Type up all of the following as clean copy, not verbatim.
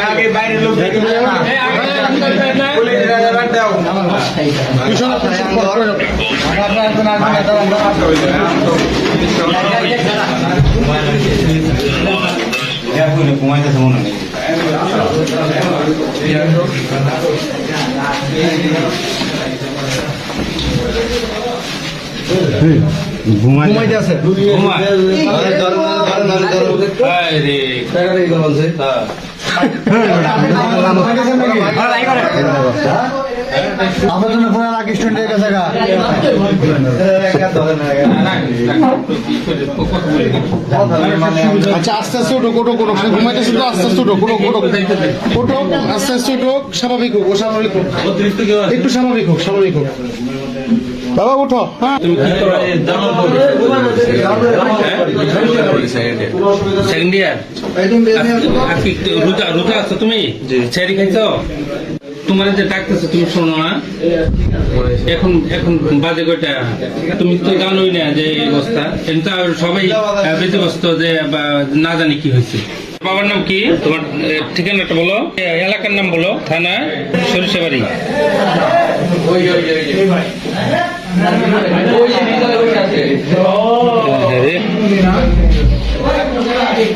আগে বাইরে লোক ঘুমাইতেছে মনে নেই ঘুমাইতে আছে আপনার জন্য ফোন রাখিস আচ্ছা আস্তে আস্তে ওঠো কোটো কোনো ঘুমাইতেছে তো আস্তে আস্তে ওঠো কোনো কোটো কোটো আস্তে আস্তে ওঠো স্বাভাবিক হোক ও স্বাভাবিক হোক একটু স্বাভাবিক হোক স্বাভাবিক হোক বাবা উঠো হ্যাঁ সেকেন্ড ইয়ার রুতা আছো তুমি ছেড়ে খাইছো তোমার যে ডাকতেছো তুমি শোনো না এখন এখন বাজে কয়টা তুমি তো জানোই না যে এই অবস্থা কিন্তু সবাই ব্যতিব্যস্ত যে না জানি কি হয়েছে বাবার নাম কি তোমার ঠিকানাটা বলো এলাকার নাম বলো থানা সরিষাবাড়ি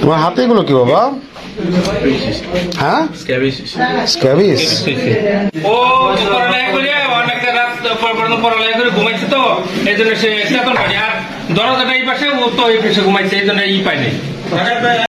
তোমার হাতে এগুলো কি বাবা হ্যাঁ স্ক্যাবিস ও পড়ালেখা করে অনেকটা রাত পড়ালেখা করে ঘুমাইছে তো এই জন্য সে চেতন পায়নি আর দরজাটা এই পাশে ও তো এই পাশে ঘুমাইছে এই জন্য ই পায়নি